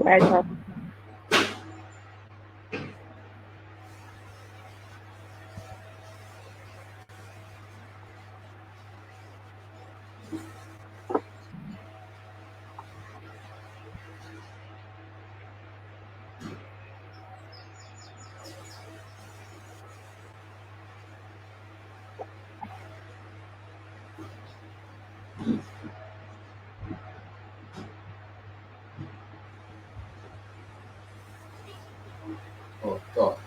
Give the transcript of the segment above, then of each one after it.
pleasure. Oh, God.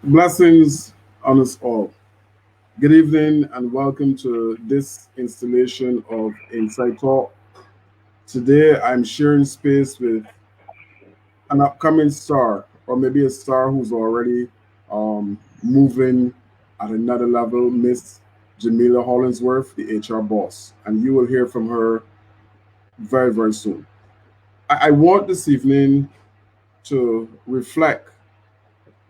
Blessings on us all. Good evening and welcome to this installation of Insight Talk. Today I'm sharing space with an upcoming star, or maybe a star who's already moving at another level, Miss Jamila Hollingsworth, the HR boss. And you will hear from her very, very soon. I want this evening to reflect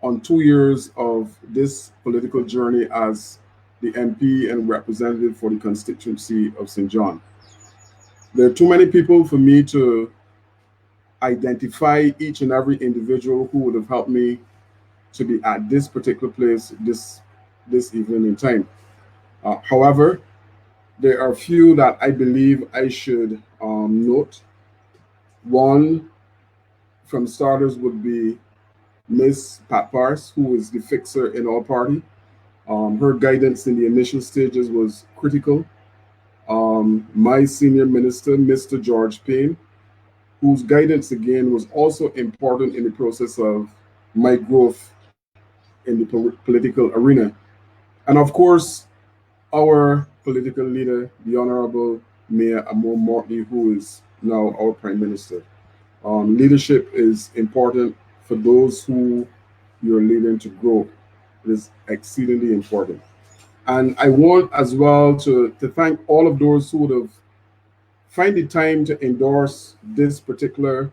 on 2 years of this political journey as the MP and representative for the constituency of St. John. There are too many people for me to identify each and every individual who would have helped me to be at this particular place this evening in time. However, there are a few that I believe I should note. One, from starters, would be Miss Pat Pars, who is the fixer in our party. Her guidance in the initial stages was critical. My senior minister, Mr. George Payne, whose guidance again was also important in the process of my growth in the political arena. And of course, our political leader, the Honorable Mayor Amor Mortley, who is now our Prime Minister. Leadership is important for those who you're leading to grow. It is exceedingly important. And I want as well to thank all of those who would have find the time to endorse this particular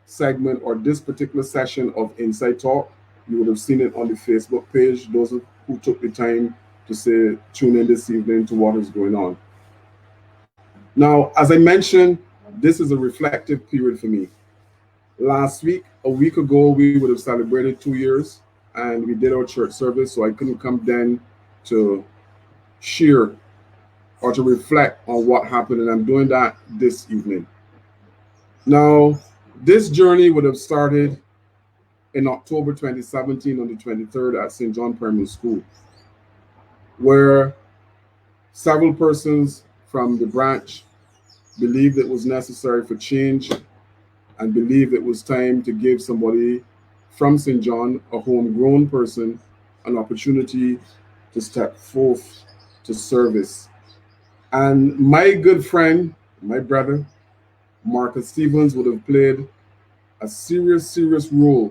segment or this particular session of Inside Talk. You would have seen it on the Facebook page, those who took the time to say, tune in this evening to what is going on. Now, as I mentioned, this is a reflective period for me. Last week, a week ago, we would have celebrated 2 years and we did our church service, so I couldn't come then to share or to reflect on what happened, and I'm doing that this evening. Now, this journey would have started in October 2017 on the 23rd at St. John Primary School, where several persons from the branch believed it was necessary for change and believed it was time to give somebody from St. John, a homegrown person, an opportunity to step forth to service. And my good friend, my brother, Marcus Stevens, would have played a serious role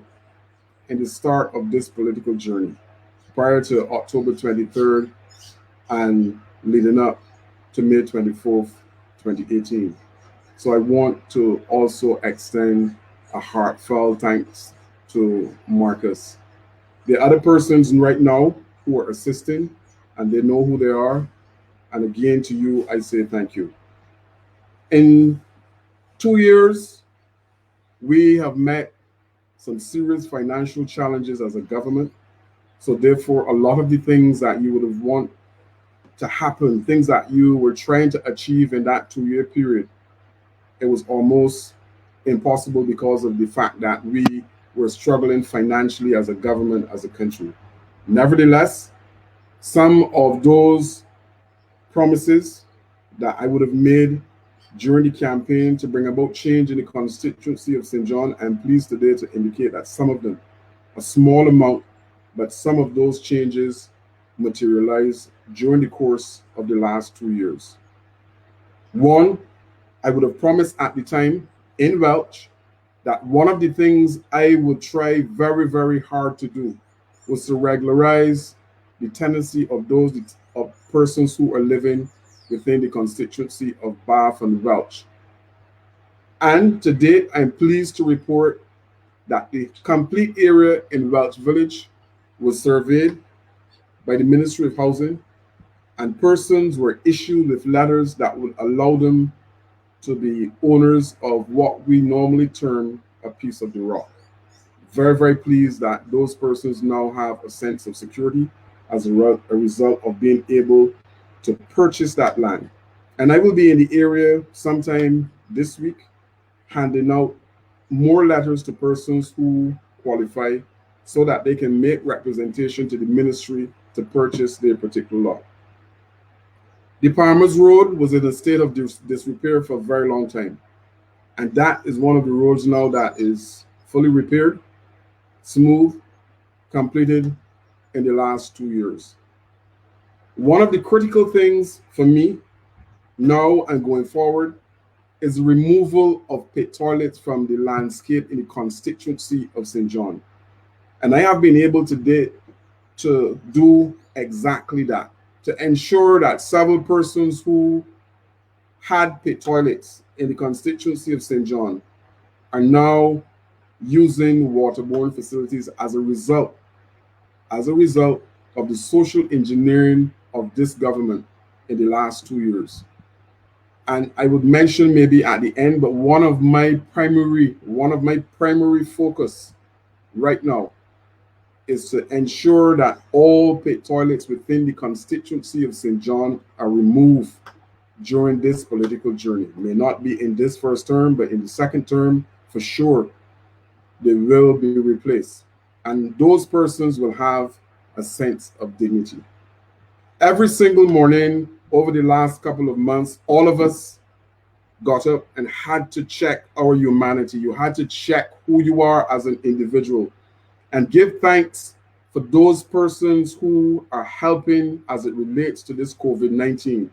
in the start of this political journey prior to October 23rd and leading up to May 24th, 2018. So I want to also extend a heartfelt thanks to Marcus. The other persons right now who are assisting, and they know who they are. And again, to you, I say thank you. In 2 years, we have met some serious financial challenges as a government. So therefore, a lot of the things that you would have want to happen, things that you were trying to achieve in that 2 year period, it was almost impossible because of the fact that we were struggling financially as a government, as a country. Nevertheless, some of those promises that I would have made during the campaign to bring about change in the constituency of St. John, I'm pleased today to indicate that some of them, a small amount, but some of those changes materialized during the course of the last 2 years. One, I would have promised at the time in Welch that one of the things I would try very hard to do was to regularize the tenancy of those of persons who are living within the constituency of Bath and Welch. And to date, I'm pleased to report that the complete area in Welch Village was surveyed by the Ministry of Housing, and persons were issued with letters that would allow them to the owners of what we normally term a piece of the rock. Very, very pleased that those persons now have a sense of security as a result of being able to purchase that land. And I will be in the area sometime this week handing out more letters to persons who qualify so that they can make representation to the ministry to purchase their particular lot. The Palmer's Road was in a state of disrepair for a very long time. And that is one of the roads now that is fully repaired, smooth, completed in the last 2 years. One of the critical things for me now and going forward is the removal of pit toilets from the landscape in the constituency of St. John. And I have been able to do exactly that, to ensure that several persons who had pit toilets in the constituency of St. John are now using waterborne facilities as a result of the social engineering of this government in the last 2 years. And I would mention maybe at the end, but one of my primary focus right now is to ensure that all pit toilets within the constituency of St. John are removed during this political journey. It may not be in this first term, but in the second term, for sure, they will be replaced. And those persons will have a sense of dignity. Every single morning over the last couple of months, all of us got up and had to check our humanity. You had to check who you are as an individual and give thanks for those persons who are helping as it relates to this COVID-19.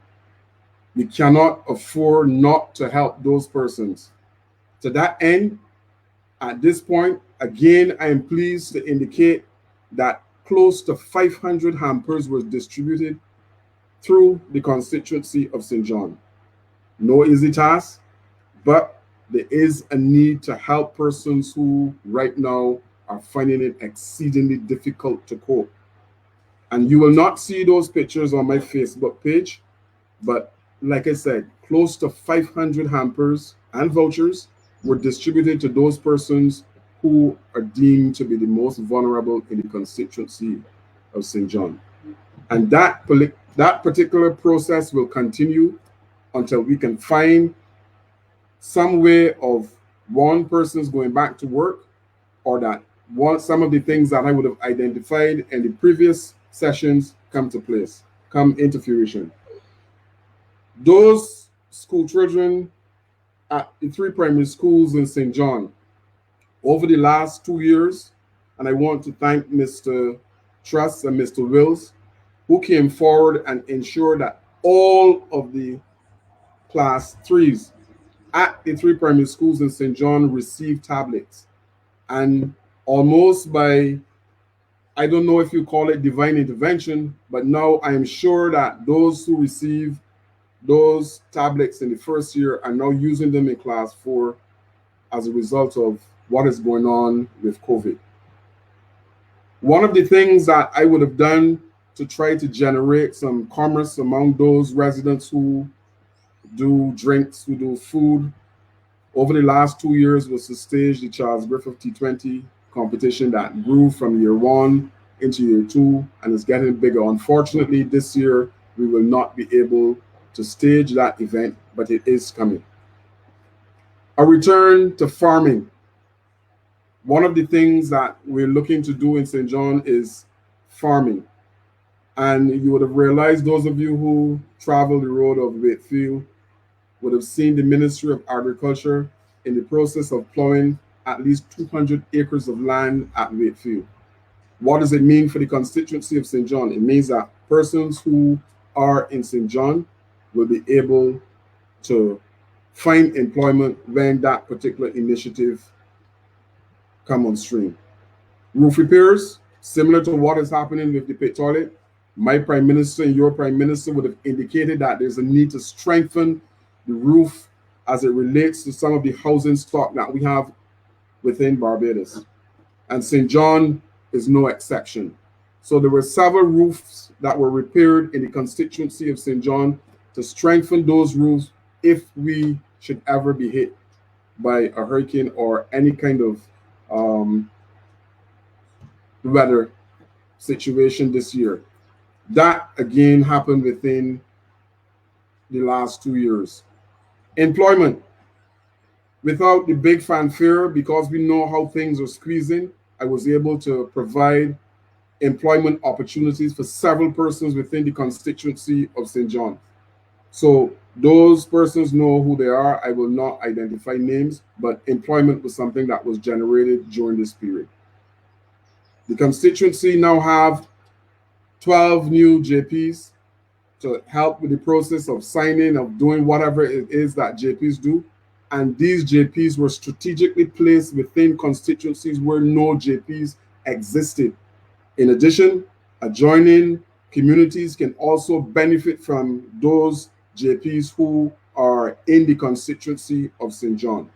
We cannot afford not to help those persons. To that end, at this point, again, I am pleased to indicate that close to 500 hampers were distributed through the constituency of St. John. No easy task, but there is a need to help persons who right now are finding it exceedingly difficult to cope. And you will not see those pictures on my Facebook page, but like I said, close to 500 hampers and vouchers were distributed to those persons who are deemed to be the most vulnerable in the constituency of St. John. And that particular process will continue until we can find some way of one person's going back to work, or that some of the things that I would have identified in the previous sessions come into fruition. Those school children at the 3 primary schools in St. John over the last 2 years, and I want to thank Mr. Truss and Mr. Wills, who came forward and ensured that all of the class 3s at the 3 primary schools in St. John received tablets. And almost by, I don't know if you call it divine intervention, but now I am sure that those who receive those tablets in the first year are now using them in class 4 as a result of what is going on with COVID. One of the things that I would have done to try to generate some commerce among those residents who do drinks, who do food, over the last 2 years was to stage the Charles Griffith T20 competition that grew from year 1 into year 2 and is getting bigger. Unfortunately, this year we will not be able to stage that event, but it is coming. A return to farming. One of the things that we're looking to do in St. John is farming. And you would have realized, those of you who travel the road of Wakefield would have seen the Ministry of Agriculture in the process of plowing at least 200 acres of land at Wakefield. What does it mean for the constituency of St. John? It means that persons who are in St. John will be able to find employment when that particular initiative come on stream. Roof repairs, similar to what is happening with the pit toilet. My Prime Minister and your Prime Minister would have indicated that there's a need to strengthen the roof as it relates to some of the housing stock that we have within Barbados. And St. John is no exception. So there were several roofs that were repaired in the constituency of St. John to strengthen those roofs if we should ever be hit by a hurricane or any kind of um, weather situation this year. That again happened within the last 2 years. Employment, without the big fanfare, because we know how things are squeezing, I was able to provide employment opportunities for several persons within the constituency of St. John. So those persons know who they are. I will not identify names, but employment was something that was generated during this period. The constituency now have 12 new JPs to help with the process of signing, of doing whatever it is that JPs do. And these JPs were strategically placed within constituencies where no JPs existed. In addition, adjoining communities can also benefit from those JPs who are in the constituency of St. John.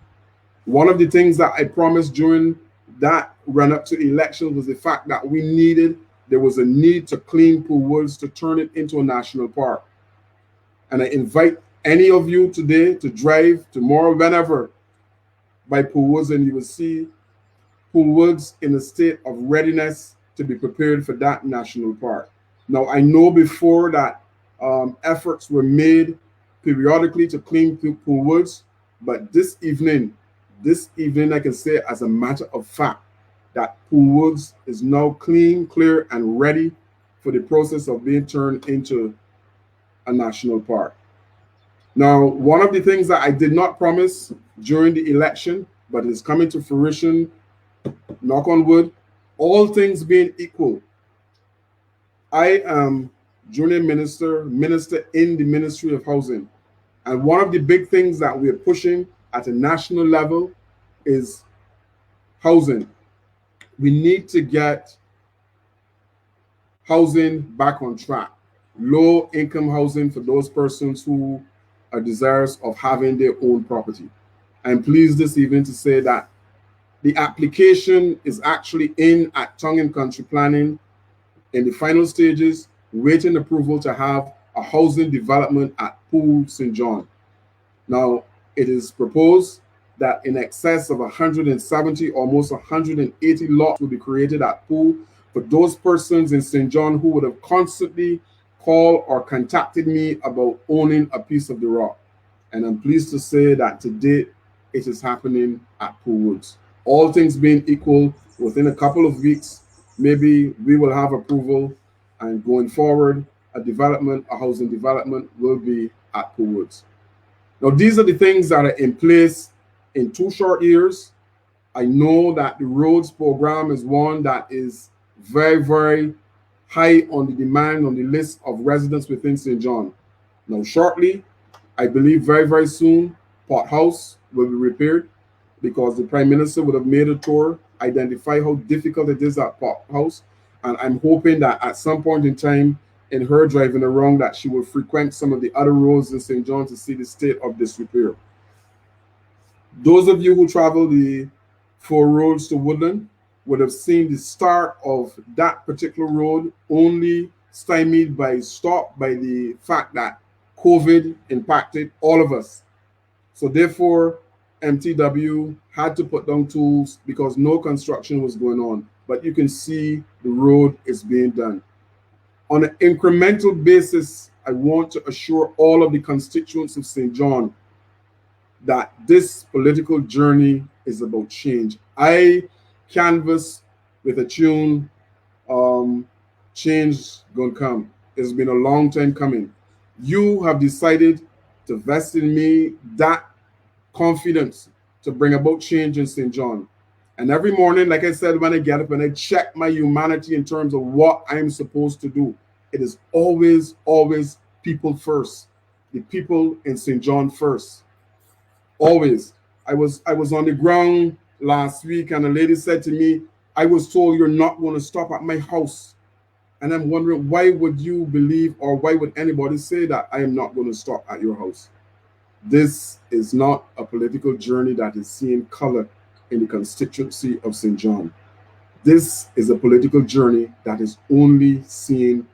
One of the things that I promised during that run up to election was the fact that there was a need to clean Pool Woods to turn it into a national park. And I invite any of you today to drive tomorrow, whenever, by Pool Woods, and you will see Pool Woods in a state of readiness to be prepared for that national park. Now, I know before that efforts were made periodically to clean Pool Woods, but this evening, I can say as a matter of fact that Pool Woods is now clean, clear, and ready for the process of being turned into a national park. Now, one of the things that I did not promise during the election, but is coming to fruition, knock on wood, all things being equal, I am junior minister in the Ministry of Housing. And one of the big things that we are pushing at a national level is housing. We need to get housing back on track. Low income housing for those persons who are desirous of having their own property. I'm pleased this evening to say that the application is actually in at Tongue and Country Planning in the final stages, waiting approval to have a housing development at Pool St. John. Now, it is proposed that in excess of 170, almost 180 lots will be created at Pool for those persons in St. John who would have constantly called or contacted me about owning a piece of the rock. And I'm pleased to say that to date, it is happening at Pool Woods. All things being equal, within a couple of weeks, maybe we will have approval, and going forward, a housing development will be at Pool Woods. Now, these are the things that are in place in 2 short years. I know that the roads program is one that is very, very high on the demand on the list of residents within St. John. Now, shortly, I believe very, very soon, Pot House will be repaired, because the Prime Minister would have made a tour, identify how difficult it is at Pot House. And I'm hoping that at some point in time, in her driving around, that she will frequent some of the other roads in St. John to see the state of disrepair. Those of you who travel the 4 roads to Woodland would have seen the start of that particular road only stopped by the fact that COVID impacted all of us. So therefore, MTW had to put down tools because no construction was going on. But you can see the road is being done. On an incremental basis, I want to assure all of the constituents of St. John that this political journey is about change. I canvass with a tune, change gonna come. It's been a long time coming. You have decided to vest in me that confidence to bring about change in St. John. And every morning, like I said, when I get up and I check my humanity in terms of what I'm supposed to do, it is always, always people first. The people in St. John first. Always. I was on the ground last week and a lady said to me, I was told you're not going to stop at my house. And I'm wondering, why would you believe, or why would anybody say that I am not going to stop at your house? This is not a political journey that is seeing color in the constituency of St. John. This is a political journey that is only seeing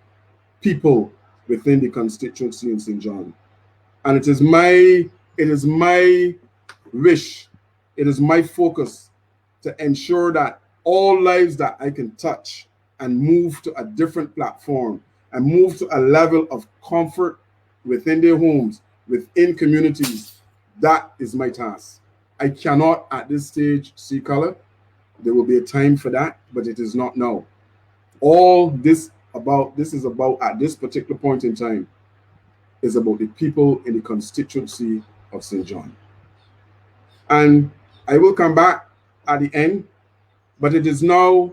people within the constituency in St. John. And it is my It is my wish, it is my focus to ensure that all lives that I can touch and move to a different platform and move to a level of comfort within their homes, within communities, that is my task. I cannot at this stage see color. There will be a time for that, but it is not now. All this is about at this particular point in time is about the people in the constituency of St. John. And I will come back at the end, but it is now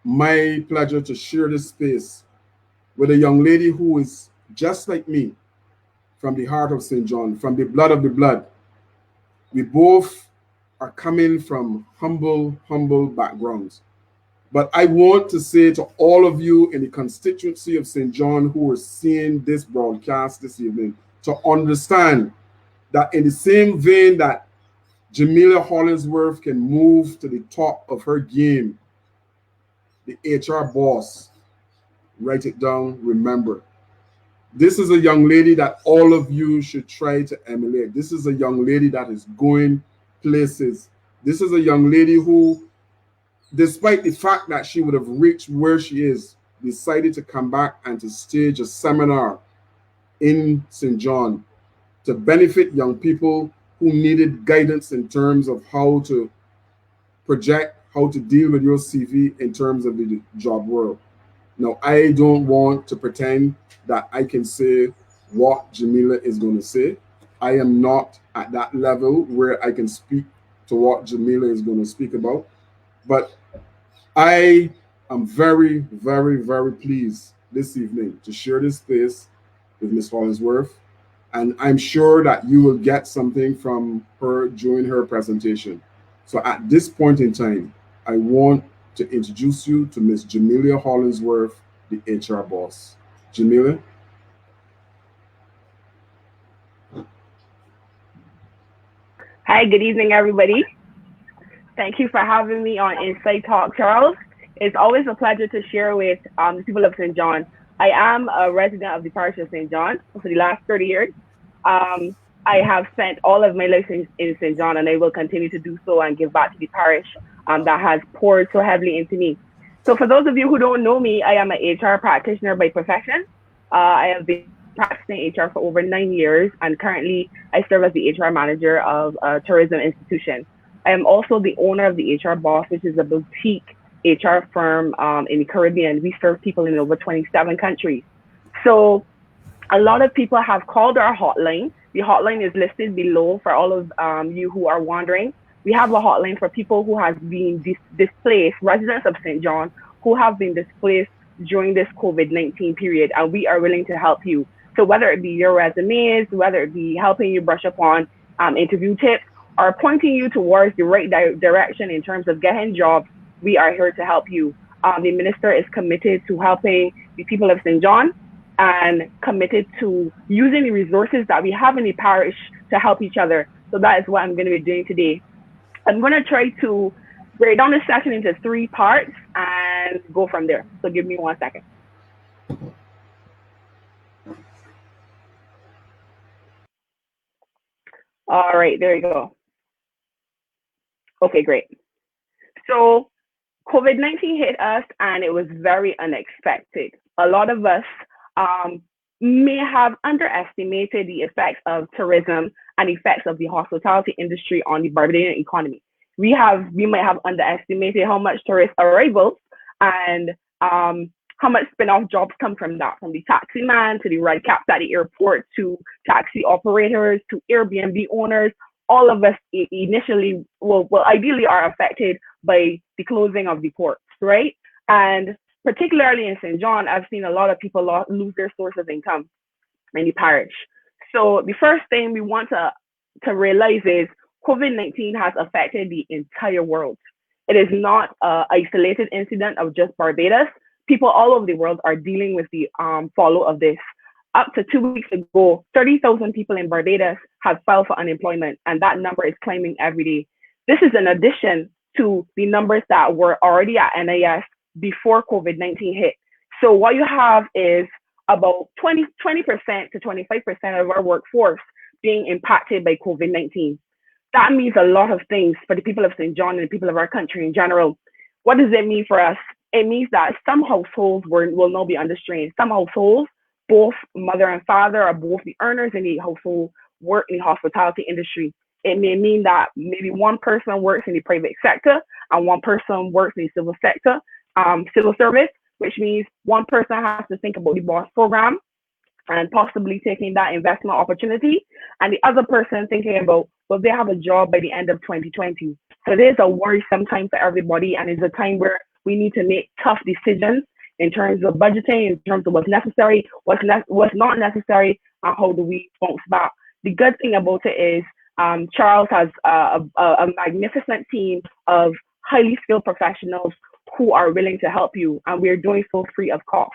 my pleasure to share this space with a young lady who is just like me, from the heart of St. John, from the blood of the blood. We both are coming from humble backgrounds. But I want to say to all of you in the constituency of St. John who are seeing this broadcast this evening, to understand that in the same vein that Jamila Hollingsworth can move to the top of her game, the HR boss, write it down, remember. This is a young lady that all of you should try to emulate. This is a young lady that is going places. This is a young lady who, despite the fact that she would have reached where she is, decided to come back and to stage a seminar in St. John to benefit young people who needed guidance in terms of how to project, how to deal with your CV in terms of the job world. Now, I don't want to pretend that I can say what Jamila is going to say. I am not at that level where I can speak to what Jamila is going to speak about. But I am very pleased this evening to share this space with Ms. Hollingsworth. And I'm sure that you will get something from her during her presentation. So at this point in time, I want to introduce you to Ms. Jamila Hollingsworth, the HR boss. Jamila? Hi, good evening, everybody. Thank you for having me on Insight Talk, Charles. It's always a pleasure to share with the people of St. John. I am a resident of the parish of St. John for the last 30 years. Um, I have spent all of my life in St. John, and I will continue to do so and give back to the parish that has poured so heavily into me. So, for those of you who don't know me, I am an HR practitioner by profession. I have been practicing HR for over 9 years, and currently I serve as the HR manager of a tourism institution. I am also the owner of the HR Boss, which is a boutique HR firm in the Caribbean. We serve people in over 27 countries. So a lot of people have called our hotline. The hotline is listed below for all of you who are wondering. We have a hotline for people who have been displaced, residents of St. John who have been displaced during this COVID-19 period, and we are willing to help you. So whether it be your resumes, whether it be helping you brush up on interview tips, or pointing you towards the right direction in terms of getting jobs, we are here to help you. The minister is committed to helping the people of St. John and committed to using the resources that we have in the parish to help each other. So that is what I'm going to be doing today. I'm going to try to break down this session into 3 parts and go from there. So give me 1 second. All right, there you go. Okay, great. So COVID-19 hit us and it was very unexpected. A lot of us um, may have underestimated the effects of tourism and effects of the hospitality industry on the Barbadian economy. We might have underestimated how much tourist arrivals and how much spin-off jobs come from that, from the taxi man to the ride cabs at the airport to taxi operators to Airbnb owners. All of us initially, well, ideally are affected by the closing of the ports, right? And particularly in St. John, I've seen a lot of people lose their source of income in the parish. So the first thing we want to realize is COVID-19 has affected the entire world. It is not an isolated incident of just Barbados. People all over the world are dealing with the follow of this. Up to 2 weeks ago, 30,000 people in Barbados have filed for unemployment, and that number is climbing every day. This is in addition to the numbers that were already at NIS before COVID-19 hit. So what you have is about 20% to 25% of our workforce being impacted by COVID-19. That means a lot of things for the people of St. John and the people of our country in general. What does it mean for us? It means that some households will not be under strain. Some households, both mother and father, are both the earners in the household, work in the hospitality industry. It may mean that maybe one person works in the private sector and one person works in the civil sector, civil service, which means one person has to think about the boss program and possibly taking that investment opportunity, and the other person thinking about, will they have a job by the end of 2020? So it is a worrisome time for everybody, and it's a time where we need to make tough decisions in terms of budgeting, in terms of what's necessary, what's not necessary, and how do we bounce back. The good thing about it is Charles has a magnificent team of highly skilled professionals who are willing to help you, and we're doing so free of cost.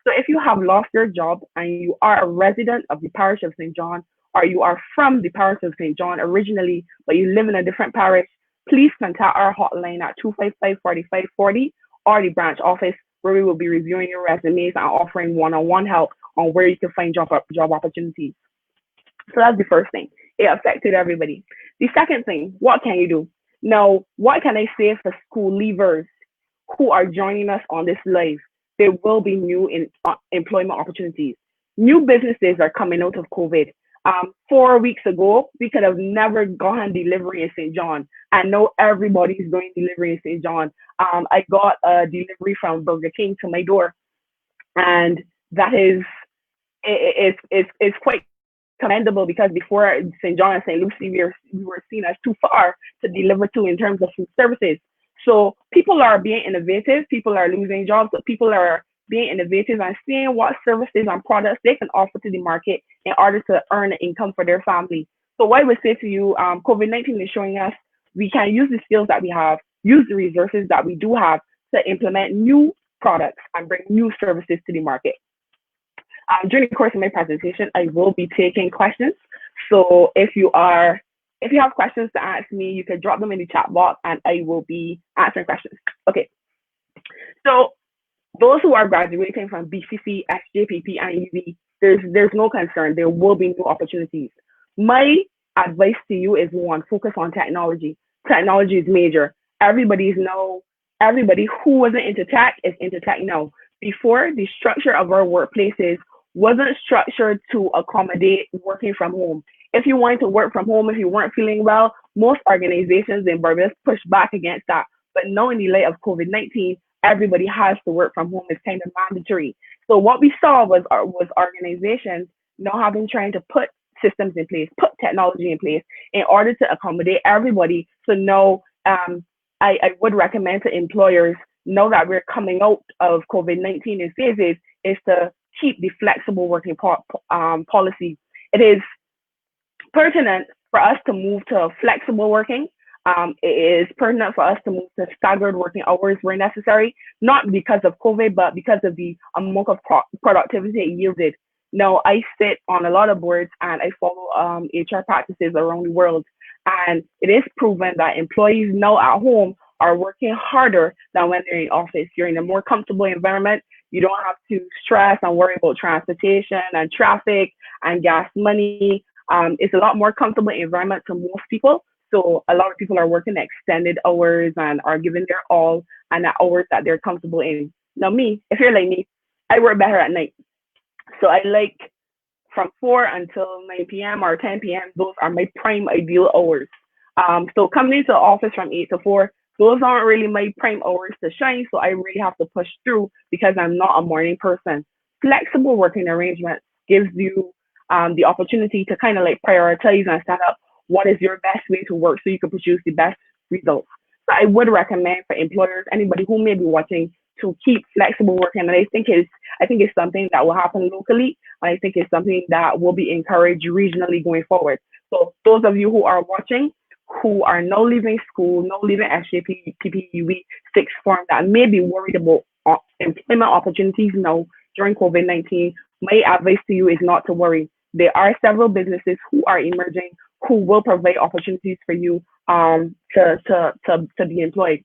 So if you have lost your job and you are a resident of the parish of St. John, or you are from the parish of St. John originally, but you live in a different parish, please contact our hotline at 255-4540 or the branch office, where we will be reviewing your resumes and offering one-on-one help on where you can find job opportunities. So that's the first thing. It affected everybody. The second thing, what can you do? Now, what can I say for school leavers who are joining us on this live? There will be new employment opportunities. New businesses are coming out of COVID. 4 weeks ago, we could have never gone delivery in St. John, and now everybody's doing delivery in St. John. I got a delivery from Burger King to my door, and that is it's quite commendable, because before St. John and St. Lucie, we were seen as too far to deliver to in terms of food services. So people are being innovative, people are losing jobs, but people are being innovative and seeing what services and products they can offer to the market in order to earn an income for their family. So what I would say to you, COVID-19 is showing us we can use the skills that we have, use the resources that we do have to implement new products and bring new services to the market. During the course of my presentation, I will be taking questions. So if you have questions to ask me, you can drop them in the chat box and I will be answering questions. Okay. So those who are graduating from BCC, SJPP, and UV, there's no concern. There will be new opportunities. My advice to you is, one, focus on technology. Technology is major. Everybody who wasn't into tech is into tech now. Before, the structure of our workplaces wasn't structured to accommodate working from home. If you wanted to work from home, if you weren't feeling well, most organizations in Barbados pushed back against that. But now, in the light of COVID-19, everybody has to work from home. It's kind of mandatory. So what we saw was organizations now trying to put systems in place, put technology in place in order to accommodate everybody. So now, I would recommend to employers, now that we're coming out of COVID-19 in phases, is to keep the flexible working policy. It is pertinent for us to move to flexible working. It is pertinent for us to move to staggered working hours where necessary, not because of COVID, but because of the amount of productivity it yielded. Now, I sit on a lot of boards and I follow HR practices around the world. And it is proven that employees now at home are working harder than when they're in office. You're in a more comfortable environment. You don't have to stress and worry about transportation and traffic and gas money. It's a lot more comfortable environment to most people. So a lot of people are working extended hours and are giving their all and the hours that they're comfortable in. Now me, if you're like me, I work better at night. So I like from 4 until 9 p.m. or 10 p.m. Those are my prime ideal hours. So coming into the office from 8 to 4, those aren't really my prime hours to shine. So I really have to push through because I'm not a morning person. Flexible working arrangements gives you the opportunity to kind of like prioritize and set up what is your best way to work so you can produce the best results. So I would recommend for employers, anybody who may be watching, to keep flexible working. And I think it's something that will happen locally. And I think it's something that will be encouraged regionally going forward. So those of you who are watching, who are now leaving school, now leaving SJP, PPUV, sixth form, that may be worried about employment opportunities now during COVID-19, my advice to you is not to worry. There are several businesses who are emerging who will provide opportunities for you to be employed.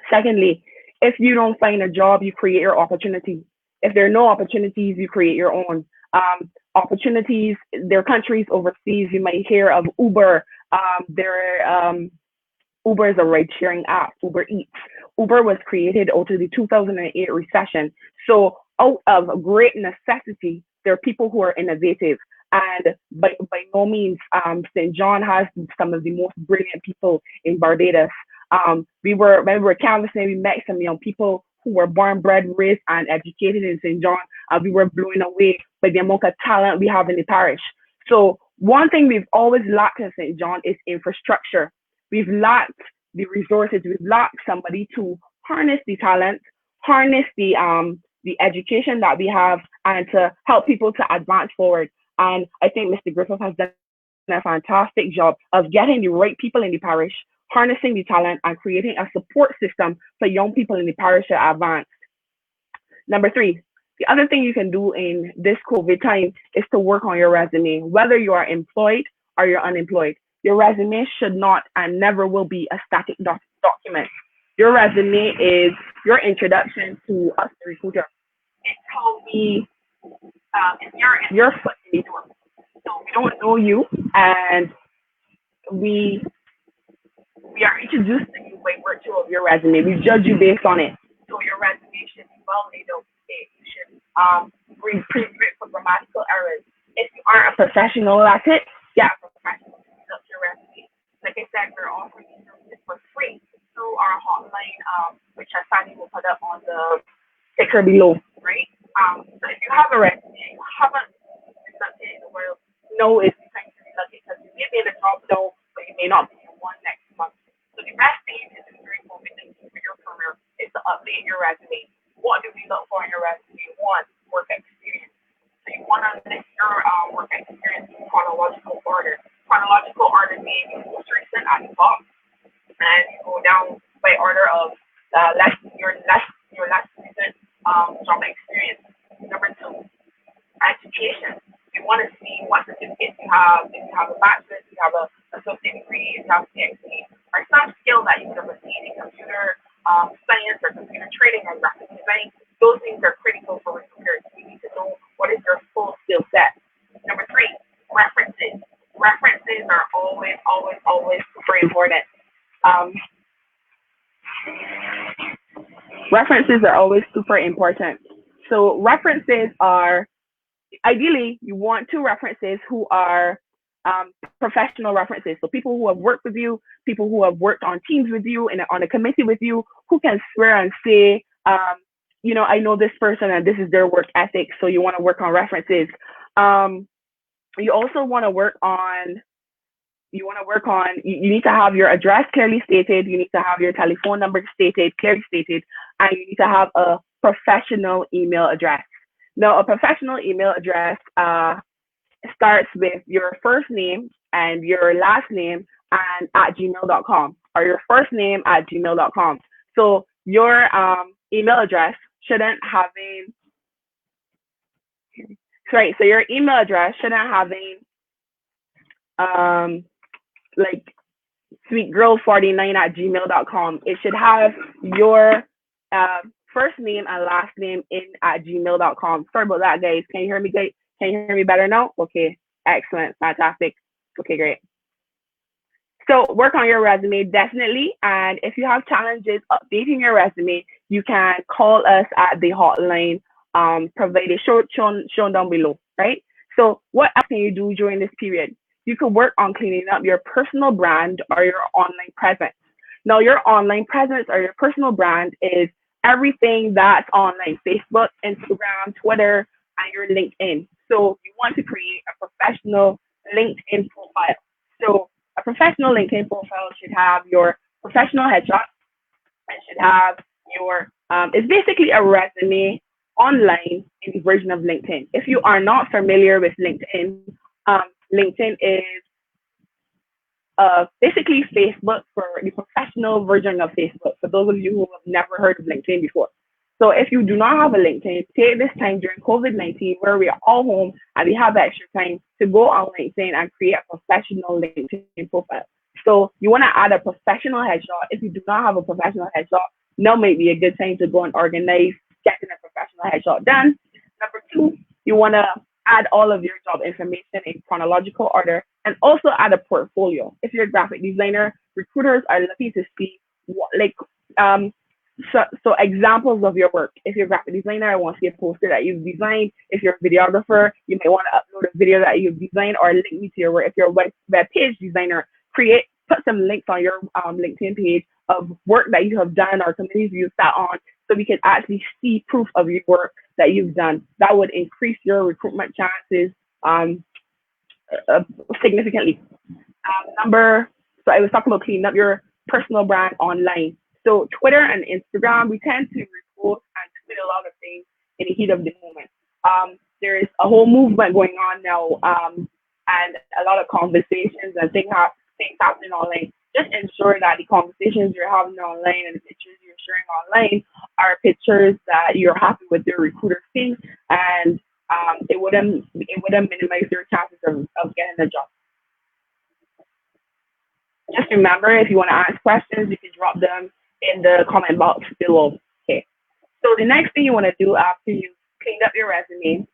Secondly, if you don't find a job, you create your opportunity. If there are no opportunities, you create your own. opportunities. There are countries overseas. You might hear of Uber. Uber is a ride-sharing app. Uber Eats. Uber was created out of the 2008 recession. So out of great necessity, there are people who are innovative. And by no means, St. John has some of the most brilliant people in Barbados. When we were canvassing, we met some young people who were born, bred, raised, and educated in St. John. And we were blown away by the amount of talent we have in the parish. So one thing we've always lacked in St. John is infrastructure. We've lacked the resources. We've lacked somebody to harness the talent, harness the education that we have, and to help people to advance forward. And I think Mr. Griffith has done a fantastic job of getting the right people in the parish, harnessing the talent, and creating a support system for young people in the parish to advance. Number three, the other thing you can do in this COVID time is to work on your resume, whether you are employed or you're unemployed. Your resume should not and never will be a static document. Your resume is your introduction to us, the recruiter. It's how it's your foot in the door. So we don't know you, and we are introduced to you by virtue of your resume. We judge you based on it. So your resume should be well laid out. You should pre-written for grammatical errors. If you aren't a professional at it, get a professional to fill out your resume. Like I said, we're offering these services for free through our hotline, which Sandy will put up on the sticker below, right? So if you have a resume, you haven't been looking in the world, no, it's time to be looking because you may be in a job now, but you may not be in one next month. So the best thing you can do during COVID-19 for your career is to update your resume. What do we look for in your resume? One, work experience. So you want to list your work experience in chronological order. Chronological order means most recent at the top, and you go down by order of your less recent job experience. Number two, education. We want to see what certificates you have. If you have a bachelor's, if you have a associate degree, if you have a PhD, or some skill that you would have received in computer science or computer trading or graphic design. Those things are critical for recruiters. You need to know what is your full skill set. Number three, references. References are always super important. References are always super important. So references are, ideally, you want two references who are professional references. So people who have worked with you, people who have worked on teams with you and on a committee with you, who can swear and say, I know this person and this is their work ethic. So you want to work on references. You also want to work on, you need to have your address clearly stated. You need to have your telephone number clearly stated, and you need to have a professional email address. Now, a professional email address starts with your first name and your last name and at gmail.com, or your first name at gmail.com. So your email address shouldn't have so your email address shouldn't have like sweetgirl49 at gmail.com. It should have your first name and last name in at gmail.com. Sorry about that, guys. Can you hear me, guys? Can you hear me better now? Okay, excellent, fantastic. Okay, great. So work on your resume, definitely. And if you have challenges updating your resume, you can call us at the hotline provided shown down below, right? So what else can you do during this period? You could work on cleaning up your personal brand or your online presence. Now, your online presence or your personal brand is everything that's online: Facebook, Instagram, Twitter, and your LinkedIn. So you want to create a professional LinkedIn profile. So a professional LinkedIn profile should have your professional headshot. It should have your, it's basically a resume online in the version of LinkedIn. If you are not familiar with LinkedIn, LinkedIn is basically Facebook for the professional version of Facebook, for those of you who have never heard of LinkedIn before. So if you do not have a LinkedIn, take this time during COVID-19 where we are all home and we have extra time to go on LinkedIn and create a professional LinkedIn profile. So you want to add a professional headshot. If you do not have a professional headshot, now might be a good time to go and organize getting a professional headshot done. Number two, you want to Add all of your job information in chronological order, and also add a portfolio. If you're a graphic designer, recruiters are looking to see what, like, um, so examples of your work. If you're a graphic designer, I want to see a poster that you've designed. If you're a videographer, you may want to upload a video that you've designed or link me to your work. If you're a web page designer, put some links on your LinkedIn page of work that you have done or committees you've sat on, so we can actually see proof of your work that you've done. That would increase your recruitment chances um, uh, significantly. Number, so I was talking about cleaning up your personal brand online. So Twitter and Instagram, we tend to repost and tweet a lot of things in the heat of the moment. There is a whole movement going on now, and a lot of conversations and things happening online. Just ensure that the conversations you're having online and the pictures you're sharing online are pictures that you're happy with your recruiter seeing, and it wouldn't minimize your chances of getting a job. Just remember, if you want to ask questions, you can drop them in the comment box below. Okay. So the next thing you want to do after you've cleaned up your resume,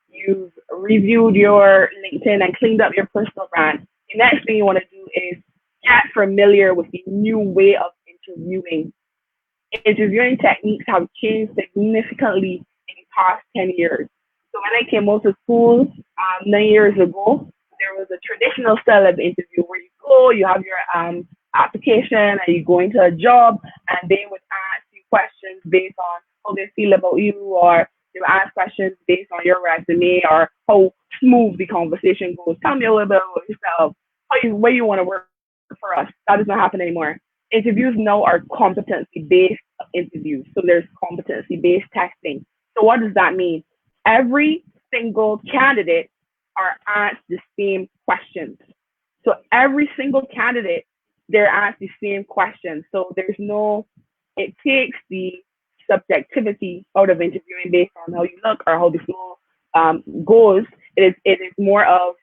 you've reviewed your LinkedIn and cleaned up your personal brand, the next thing you want to do is get familiar with the new way of interviewing. Interviewing techniques have changed significantly in the past 10 years. So when I came out of school 9 years ago, there was a traditional style of interview where you go, you have your application, and you go into a job, and they would ask you questions based on how they feel about you, or they would ask questions based on your resume or how smooth the conversation goes. Tell me a little bit about yourself, where you want to work for us. That does not happen anymore. Interviews now are competency-based interviews. So there's competency-based testing. So what does that mean? Every single candidate are asked the same questions. So every single candidate, they're asked the same questions. So it takes the subjectivity out of interviewing based on how you look or how the flow goes. It is more of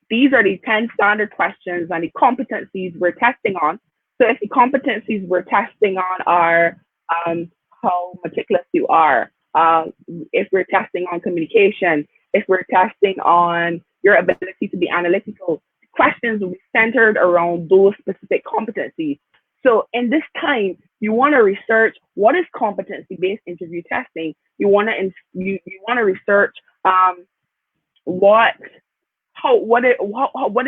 these are the 10 standard questions and the competencies we're testing on. So if the competencies we're testing on are how meticulous you are, if we're testing on communication, if we're testing on your ability to be analytical, questions will be centered around those specific competencies. So in this time, you want to research what is competency-based interview testing. You want to research what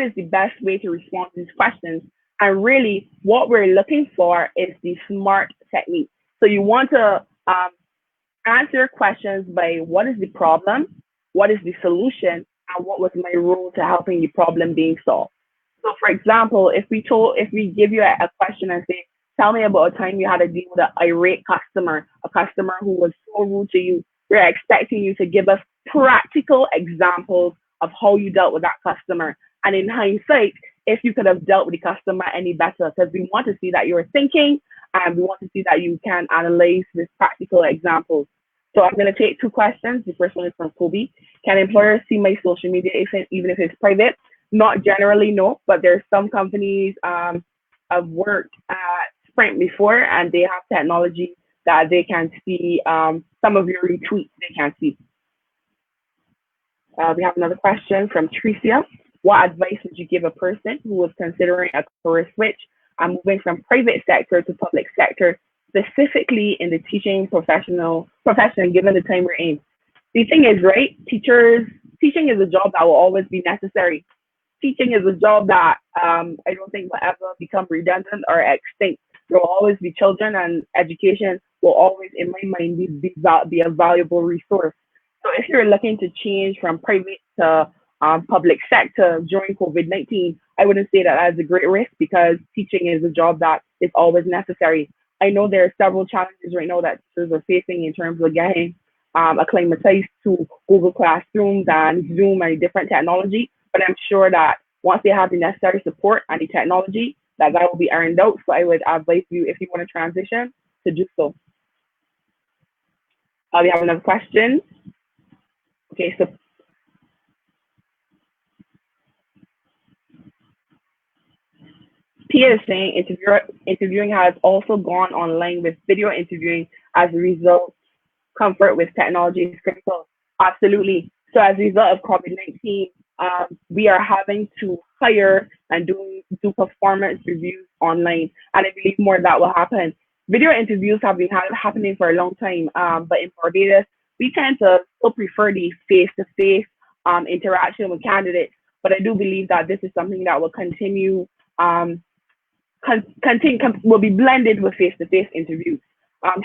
is the best way to respond to these questions. And really, what we're looking for is the SMART technique. So you want to answer questions by what is the problem, what is the solution, and what was my role to helping the problem being solved. So, for example, if we give you a question and say, tell me about a time you had to deal with an irate customer, a customer who was so rude to you, we're expecting you to give us practical examples of how you dealt with that customer. And in hindsight, if you could have dealt with the customer any better, because we want to see that you're thinking and we want to see that you can analyze with practical examples. So I'm going to take two questions. The first one is from Kobe. Can employers see my social media even if it's private? Not generally, no, but there's some companies I've worked at Sprint before, and they have technology that they can see some of your retweets they can see. We have another question from Tricia. What advice would you give a person who was considering a career switch and moving from private sector to public sector, specifically in the teaching profession, given the time we're in? The thing is, right, teaching is a job that will always be necessary. Teaching is a job that I don't think will ever become redundant or extinct. There will always be children, and education will always, in my mind, be a valuable resource. So if you're looking to change from private to public sector during COVID-19, I wouldn't say that as a great risk, because teaching is a job that is always necessary. I know there are several challenges right now that teachers are facing in terms of getting acclimatized to Google Classrooms and Zoom and different technology, but I'm sure that once they have the necessary support and the technology, that will be earned out. So I would advise you, if you want to transition, to do so. We have another question. Okay, so Pia is saying interviewing has also gone online with video interviewing as a result. Comfort with technology is critical. Absolutely. So as a result of COVID-19, we are having to hire and do performance reviews online, and I believe more of that will happen. Video interviews have been happening for a long time, but in Barbados, we tend to still prefer the face-to-face interaction with candidates. But I do believe that this is something that will continue um, will be blended with face-to-face interviews.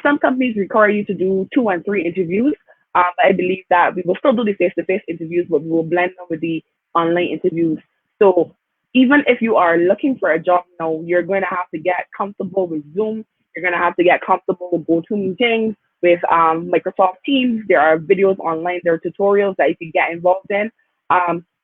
Some companies require you to do 2 and 3 interviews. But I believe that we will still do the face-to-face interviews, but we will blend them with the online interviews. So even if you are looking for a job now, you're going to have to get comfortable with Zoom. You're going to have to get comfortable with GoToMeetings, with Microsoft Teams. There are videos online. There are tutorials that you can get involved in.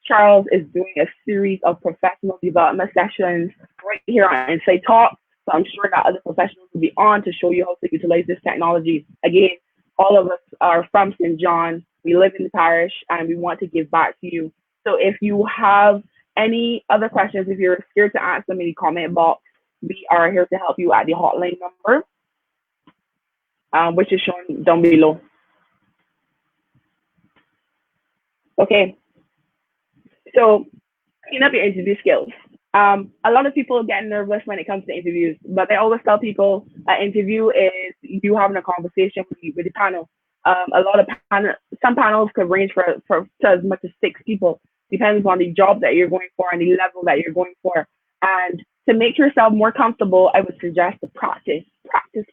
Charles is doing a series of professional development sessions right here on Insight Talk. So I'm sure that other professionals will be on to show you how to utilize this technology. Again, all of us are from St. John. We live in the parish and we want to give back to you. So if you have any other questions, if you're scared to ask them in the comment box, we are here to help you at the hotline number, which is shown down below. Okay, so clean up your interview skills. A lot of people get nervous when it comes to interviews, but I always tell people an interview is you having a conversation with the panel. Some panels could range for to as much as 6 people, depends on the job that you're going for and the level that you're going for. And to make yourself more comfortable, I would suggest to practice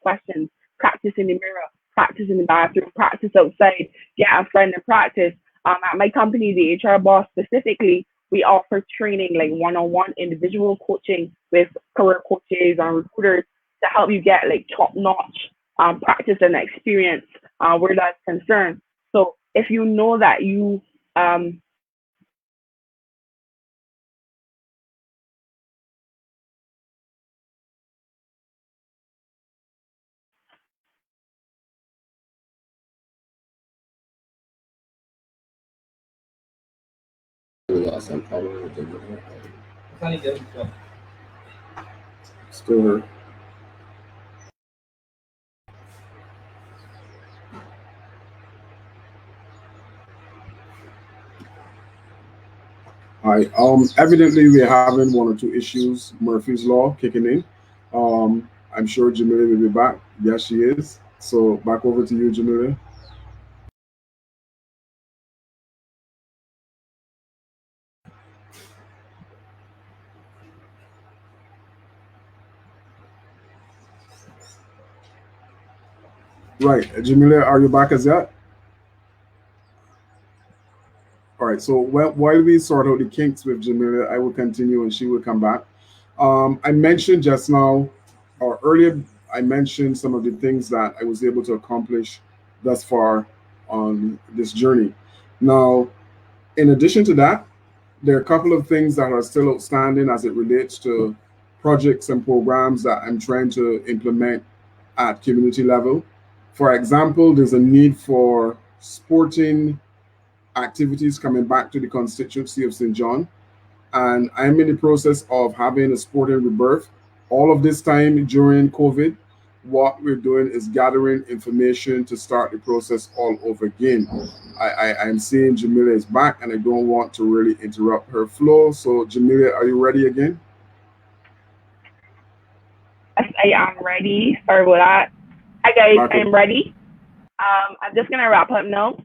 questions, practice in the mirror, practice in the bathroom, practice outside, get a friend and practice. At my company, the HR boss specifically, we offer training like one-on-one individual coaching with career coaches and recruiters to help you get like top-notch practice and experience where that's concerned. So if you know that you Still here. All right. Evidently, we're having 1 or 2 issues. Murphy's Law kicking in. I'm sure Jamila will be back. Yes, she is. So back over to you, Jamila. Right, Jamila, are you back as yet? All right. So while we sort out the kinks with Jamila, I will continue and she will come back. I mentioned just now, or earlier, I mentioned some of the things that I was able to accomplish thus far on this journey. Now, in addition to that, there are a couple of things that are still outstanding as it relates to projects and programs that I'm trying to implement at community level. For example, there's a need for sporting activities coming back to the constituency of St. John, and I'm in the process of having a sporting rebirth. All of this time during COVID, what we're doing is gathering information to start the process all over again. I'm seeing Jamila is back, and I don't want to really interrupt her flow. So, Jamila, are you ready again? Yes, I am ready. Sorry about that. Hi guys, Back I'm ready. I'm just gonna wrap up now.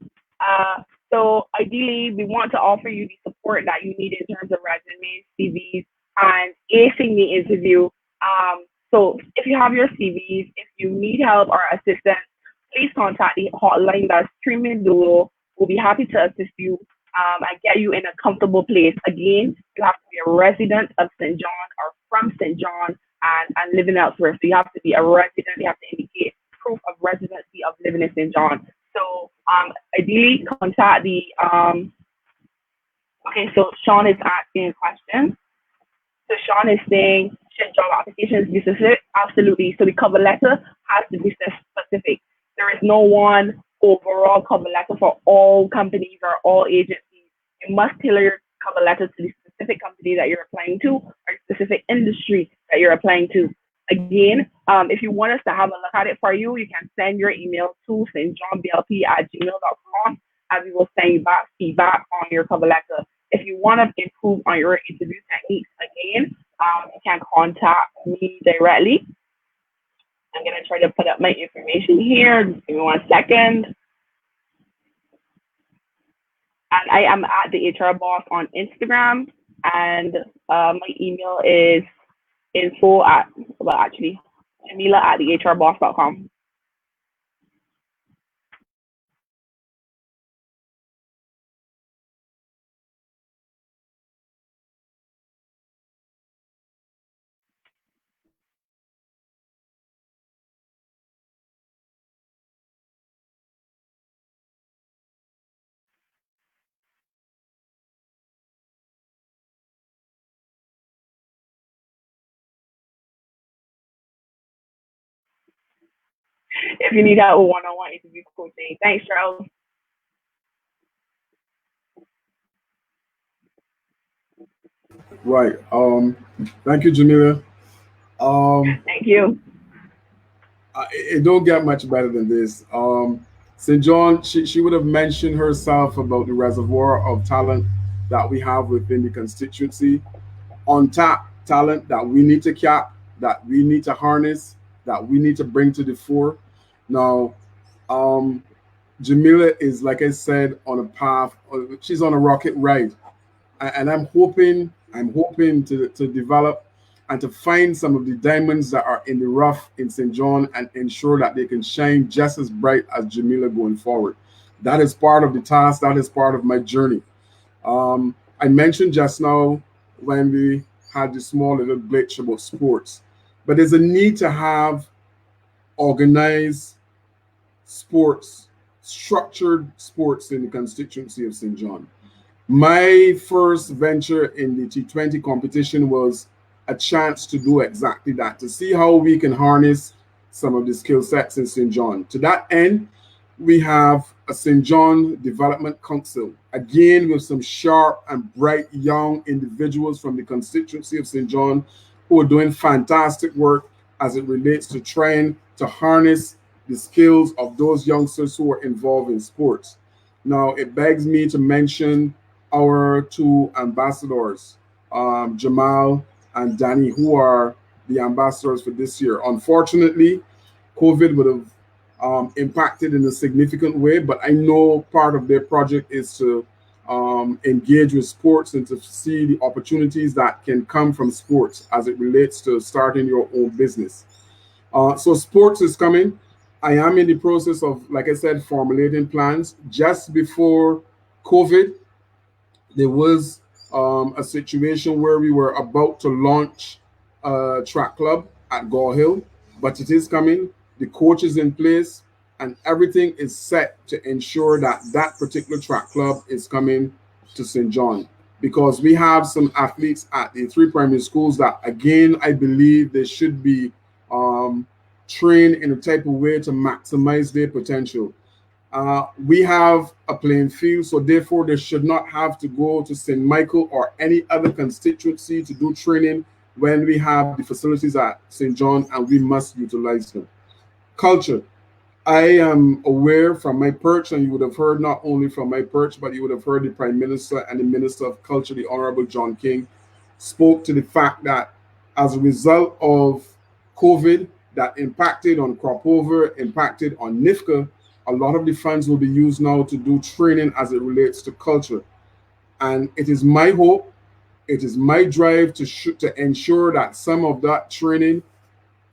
So ideally, we want to offer you the support that you need in terms of resumes, CVs, and acing the interview. So if you have your CVs, if you need help or assistance, please contact the hotline that's streaming below. We'll be happy to assist you and get you in a comfortable place. Again, you have to be a resident of St. John or from St. John and living elsewhere. So you have to be a resident. You have to indicate proof of residency of living in St. John. So ideally, contact the okay. So Sean is asking a question. So Sean is saying, should job applications be specific? Absolutely. So the cover letter has to be specific. There is no one overall cover letter for all companies or all agencies. You must tailor your cover letter to the specific company that you're applying to or specific industry that you're applying to. Again, if you want us to have a look at it for you, you can send your email to stjohnblp@gmail.com and we will send you back feedback on your cover letter. If you want to improve on your interview techniques again, you can contact me directly. I'm gonna try to put up my information here. Just give me 1 second. And I am at the HR Boss on Instagram, and my email is info at, well, actually, Jamila at the HRBoss.com. If you need help with one-on-one interview coaching. Thanks, Charles. Right. Thank you, Jamila. Um, Thank you. it don't get much better than this. St. John, she would have mentioned herself about the reservoir of talent that we have within the constituency, untapped talent that we need to cap, that we need to harness, that we need to bring to the fore. Now, um, Jamila is, like I said, on a path. She's on a rocket ride, and I'm hoping to develop and to find some of the diamonds that are in the rough in St. John and ensure that they can shine just as bright as Jamila going forward. That is part of the task. That is part of my journey. I mentioned just now when we had this small little glitch about sports, but there's a need to have organized sports, structured sports in the constituency of St. John. My first venture in the T20 competition was a chance to do exactly that, to see how we can harness some of the skill sets in St. John. To that end, we have a St. John Development Council, again with some sharp and bright young individuals from the constituency of St. John who are doing fantastic work as it relates to trying to harness the skills of those youngsters who are involved in sports. Now, it begs me to mention our two ambassadors, Jamal and Danny, who are the ambassadors for this year. Unfortunately, COVID would have impacted in a significant way, but I know part of their project is to engage with sports and to see the opportunities that can come from sports as it relates to starting your own business. So sports is coming. I am in the process of, like I said, formulating plans. Just before COVID, there was a situation where we were about to launch a track club at Gore Hill, but it is coming. The coach is in place, and everything is set to ensure that that particular track club is coming to St. John, because we have some athletes at the three primary schools that, again, I believe they should be trained in a type of way to maximize their potential. We have a playing field, so therefore they should not have to go to St. Michael or any other constituency to do training when we have the facilities at St. John, and we must utilize them. Culture. I am aware from my perch, and you would have heard not only from my perch, but you would have heard the Prime Minister and the Minister of Culture, the Honorable John King, spoke to the fact that as a result of COVID that impacted on Cropover, impacted on NIFCA, a lot of the funds will be used now to do training as it relates to culture. And it is my hope, it is my drive to ensure that some of that training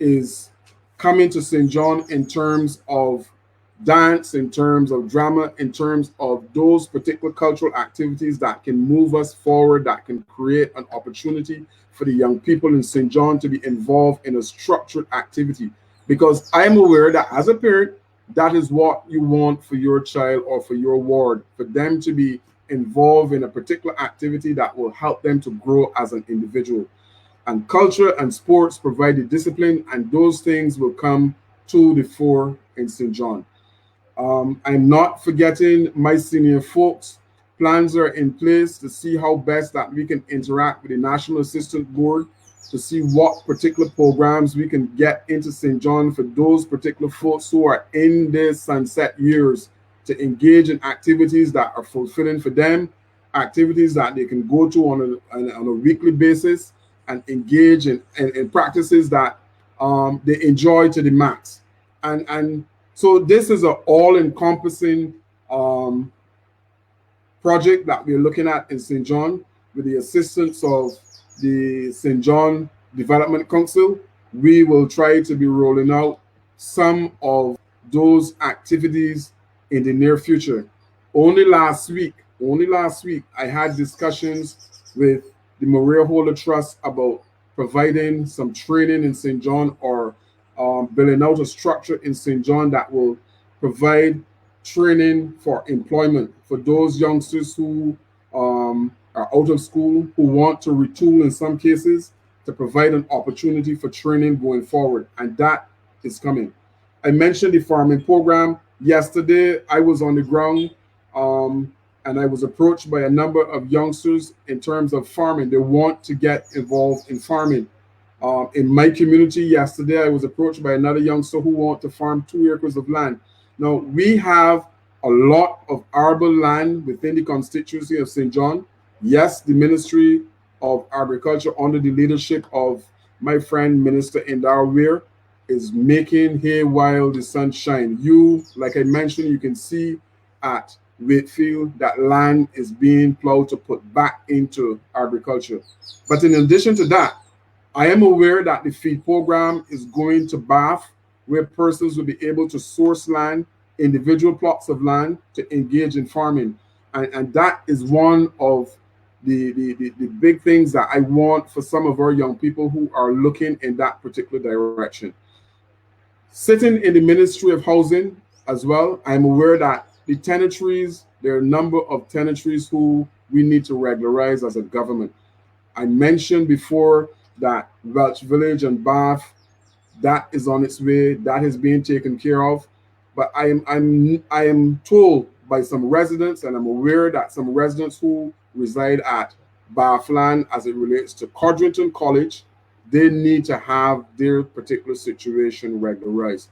is coming to St. John in terms of dance, in terms of drama, in terms of those particular cultural activities that can move us forward, that can create an opportunity for the young people in St. John to be involved in a structured activity. Because I'm aware that as a parent, that is what you want for your child or for your ward, for them to be involved in a particular activity that will help them to grow as an individual. And culture and sports provide the discipline, and those things will come to the fore in St. John. I'm not forgetting my senior folks. Plans are in place to see how best that we can interact with the National Assistant Board to see what particular programs we can get into St. John for those particular folks who are in their sunset years to engage in activities that are fulfilling for them, activities that they can go to on a weekly basis, and engage in practices that they enjoy to the max. And so this is an all-encompassing project that we're looking at in St. John with the assistance of the St. John Development Council. We will try to be rolling out some of those activities in the near future. Only last week, I had discussions with the Maria Holder Trust about providing some training in St. John, or building out a structure in St. John that will provide training for employment for those youngsters who are out of school, who want to retool in some cases, to provide an opportunity for training going forward. And that is coming. I mentioned the farming program. Yesterday, I was on the ground, and I was approached by a number of youngsters in terms of farming. They want to get involved in farming. In my community yesterday, I was approached by another youngster who wants to farm 2 acres of land. Now, we have a lot of arable land within the constituency of St. John. Yes, the Ministry of Agriculture, under the leadership of my friend Minister Indar Weir, is making hay while the sun shines. Like I mentioned, you can see at Wakefield that land is being plowed to put back into agriculture. But in addition to that, I am aware that the feed program is going to Bath, where persons will be able to source land, individual plots of land, to engage in farming. And that is one of the big things that I want for some of our young people who are looking in that particular direction. Sitting in the Ministry of Housing as well, I'm aware that the tenantries, there are a number of tenantries who we need to regularize as a government. I mentioned before that Welch Village and Bath, that is on its way, that is being taken care of. But I am told by some residents, and I'm aware that some residents who reside at Bathland, as it relates to Codrington College, they need to have their particular situation regularized.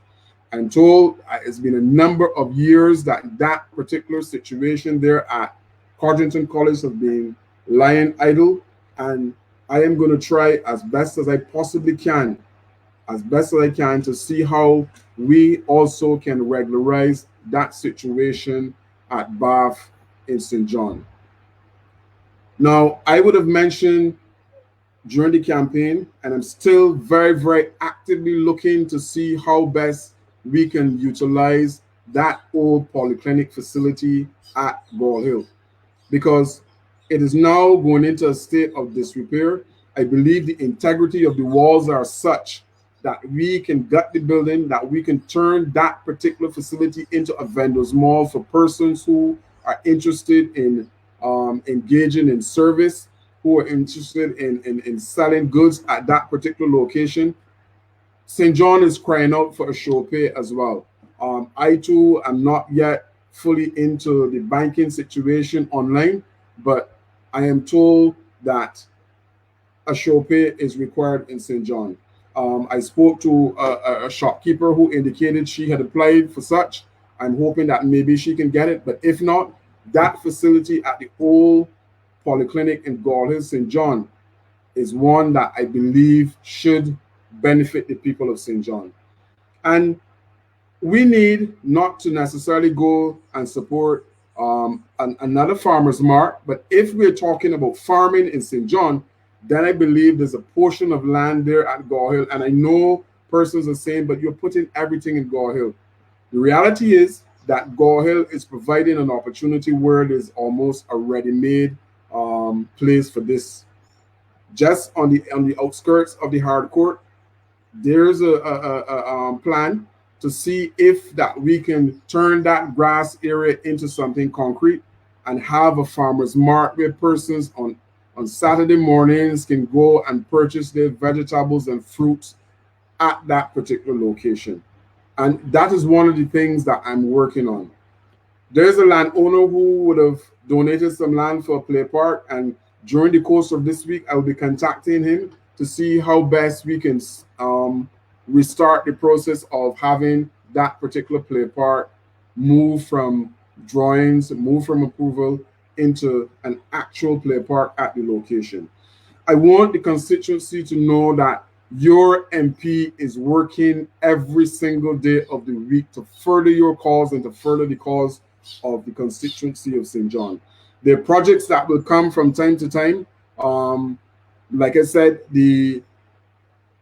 I'm told it's been a number of years that that particular situation there at Codrington College has been lying idle, and I am going to try as best as I possibly can, to see how we also can regularize that situation at Bath in St. John. Now, I would have mentioned during the campaign, and I'm still very, very actively looking to see how best we can utilize that old polyclinic facility at Ball Hill, because it is now going into a state of disrepair. I believe the integrity of the walls are such that we can gut the building, that we can turn that particular facility into a vendor's mall for persons who are interested in engaging in service, who are interested in selling goods at that particular location. St. John is crying out for a show pay as well. I too am not yet fully into the banking situation online, but I am told that a show pay is required in St. John. I spoke to a shopkeeper who indicated she had applied for such. I'm hoping that maybe she can get it, but if not, that facility at the old polyclinic in Gall Hill, St. John, is one that I believe should benefit the people of St. John. And we need not to necessarily go and support another farmer's mart, but if we're talking about farming in St. John, then I believe there's a portion of land there at Gall Hill. And I know persons are saying, but you're putting everything in Gall Hill. The reality is that Gall Hill is providing an opportunity where there's almost a ready-made place for this. Just on the outskirts of the hard court, there's a plan to see if that we can turn that grass area into something concrete and have a farmer's mart where persons on Saturday mornings can go and purchase their vegetables and fruits at that particular location. And that is one of the things that I'm working on. There's a landowner who would have donated some land for a play park, and during the course of this week, I will be contacting him to see how best we can restart the process of having that particular play park move from drawings, move from approval into an actual play park at the location. I want the constituency to know that your MP is working every single day of the week to further your cause and to further the cause of the constituency of St. John. There are projects that will come from time to time. Um, like I said, the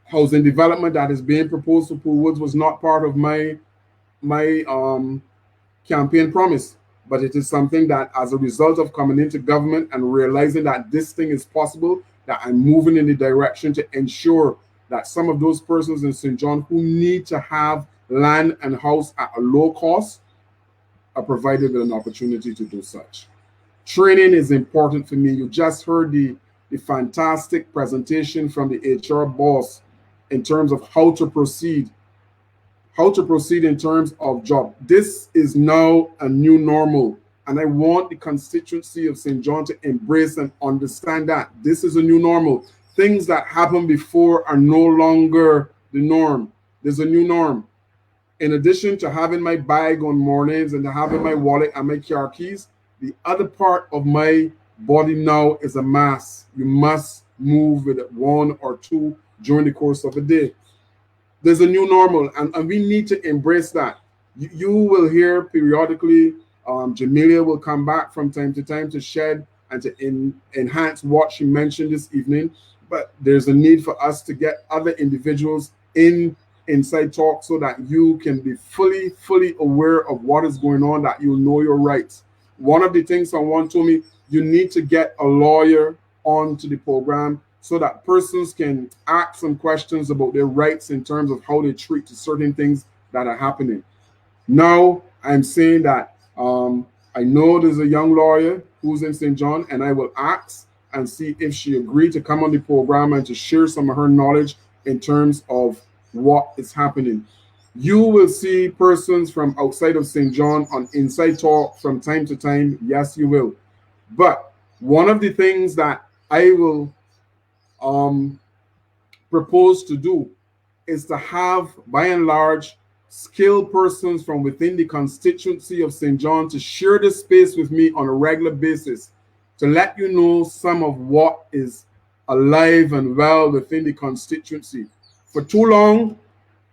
housing development that is being proposed for Pool Woods was not part of my campaign promise, but it is something that, as a result of coming into government and realizing that this thing is possible, that I'm moving in the direction to ensure that some of those persons in St. John who need to have land and house at a low cost are provided with an opportunity to do such. Training is important for me. You just heard the fantastic presentation from the HR boss in terms of how to proceed in terms of job. This is now a new normal. And I want the constituency of St. John to embrace and understand that this is a new normal. Things that happened before are no longer the norm. There's a new norm. In addition to having my bag on mornings and having my wallet and my car keys, the other part of my body now is a mask. You must move with one or two during the course of a day. There's a new normal, and we need to embrace that. You will hear periodically, Jamelia will come back from time to time to shed and to enhance what she mentioned this evening. But there's a need for us to get other individuals in inside talk so that you can be fully aware of what is going on, that you'll know your rights. One of the things someone told me, you need to get a lawyer onto the program so that persons can ask some questions about their rights in terms of how they treat to certain things that are happening. Now, I'm saying that I know there's a young lawyer who's in St. John, and I will ask and see if she agreed to come on the program and to share some of her knowledge in terms of what is happening. You will see persons from outside of St. John on Inside Talk from time to time. Yes, you will. But one of the things that I will propose to do is to have, by and large, skilled persons from within the constituency of St. John to share this space with me on a regular basis to let you know some of what is alive and well within the constituency. For too long,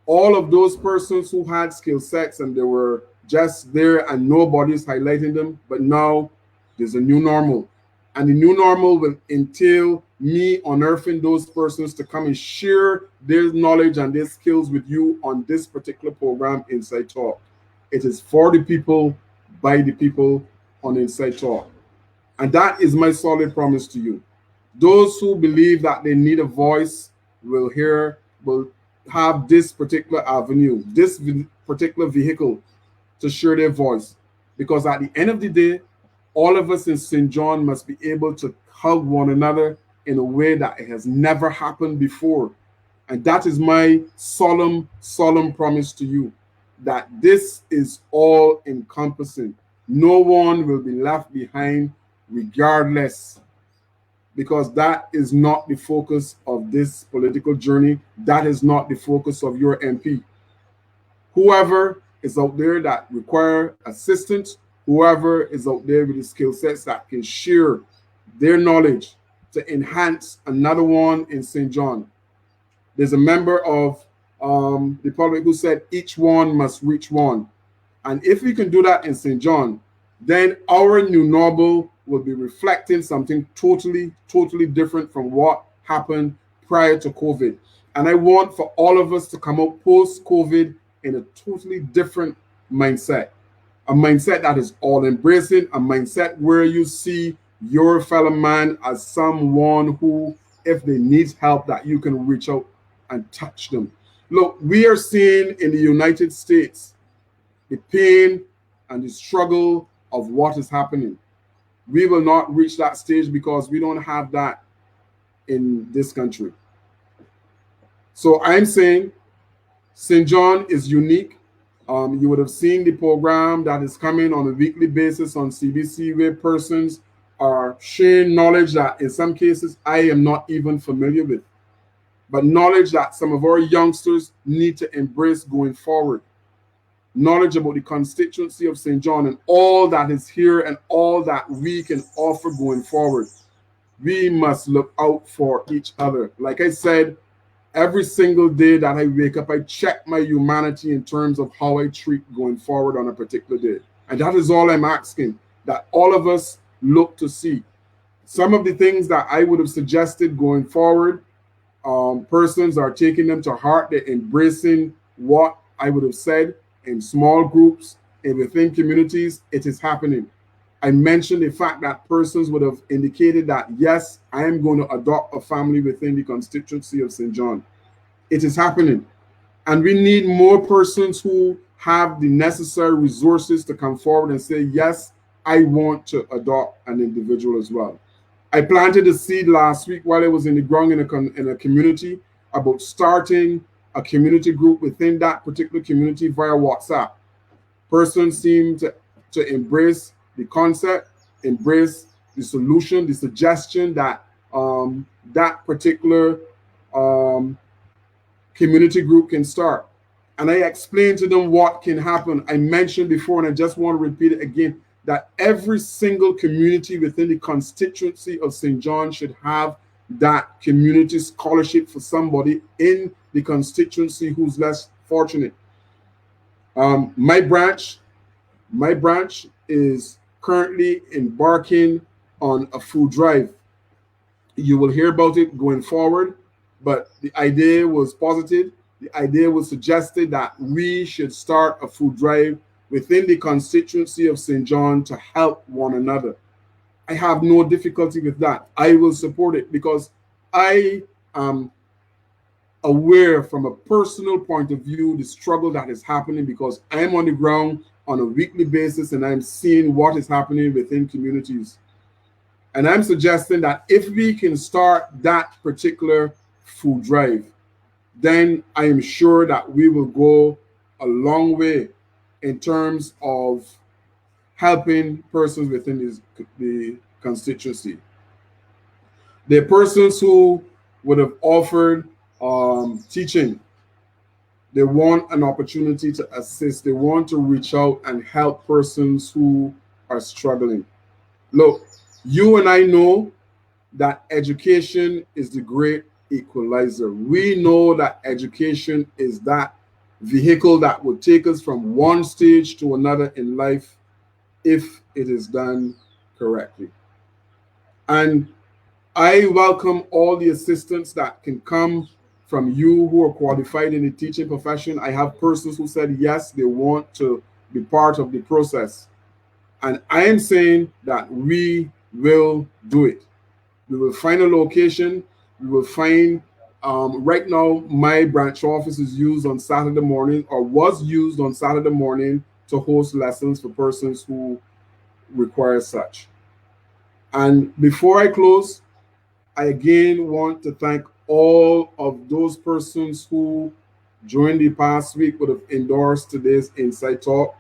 all of those persons who had skill sets and they were just there and nobody's highlighting them, but now there's a new normal. And the new normal will entail me unearthing those persons to come and share their knowledge and their skills with you on this particular program, Inside Talk. It is for the people, by the people on Inside Talk. And that is my solid promise to you. Those who believe that they need a voice will have this particular avenue, this particular vehicle to share their voice. Because at the end of the day, all of us in St. John must be able to hug one another in a way that it has never happened before. And that is my solemn promise to you, that this is all encompassing. No one will be left behind regardless, because that is not the focus of this political journey. That is not the focus of your MP. Whoever is out there that require assistance, whoever is out there with the skill sets that can share their knowledge to enhance another one in St. John. There's a member of the public who said each one must reach one. And if we can do that in St. John, then our new normal will be reflecting something totally different from what happened prior to COVID. And I want for all of us to come out post-COVID in a totally different mindset. A mindset that is all embracing, a mindset where you see your fellow man as someone who, if they need help, that you can reach out and touch them. Look, we are seeing in the United States the pain and the struggle of what is happening. We will not reach that stage because we don't have that in this country. So I'm saying St. John is unique. You would have seen the program that is coming on a weekly basis on CBC, where persons are sharing knowledge that in some cases I am not even familiar with, but knowledge that some of our youngsters need to embrace going forward. knowledge about the constituency of St. John and all that is here and all that we can offer going forward. We must look out for each other. Like I said, every single day that I wake up, I check my humanity in terms of how I treat going forward on a particular day. And that is all I'm asking, that all of us look to see. Some of the things that I would have suggested going forward, persons are taking them to heart. They're embracing what I would have said in small groups and within communities. It is happening. I mentioned the fact that persons would have indicated that, yes, I am going to adopt a family within the constituency of St. John. It is happening. And we need more persons who have the necessary resources to come forward and say, yes, I want to adopt an individual as well. I planted a seed last week while I was in the ground in a community about starting a community group within that particular community via WhatsApp. Persons seem to embrace the concept, embrace the solution, the suggestion that that particular community group can start. And I explained to them what can happen. I mentioned before, and I just want to repeat it again, that every single community within the constituency of St. John should have that community scholarship for somebody in the constituency who's less fortunate. My branch is currently embarking on a food drive. You will hear about it going forward, but the idea was positive. The idea was suggested that we should start a food drive within the constituency of St. John to help one another. I have no difficulty with that. I will support it because I am aware from a personal point of view the struggle that is happening, because I am on the ground on a weekly basis and I'm seeing what is happening within communities. And I'm suggesting that if we can start that particular food drive, then I am sure that we will go a long way in terms of helping persons within the constituency. There are persons who would have offered teaching. They want an opportunity to assist. They want to reach out and help persons who are struggling. Look, you and I know that education is the great equalizer. We know that education is that vehicle that will take us from one stage to another in life if it is done correctly. And I welcome all the assistance that can come from you who are qualified in the teaching profession. I have persons who said yes, they want to be part of the process. And I am saying that we will do it. We will find a location. We will find, right now, my branch office is used on Saturday morning, or was used on Saturday morning, to host lessons for persons who require such. And before I close, I again want to thank all of those persons who during the past week would have endorsed today's Insight Talk.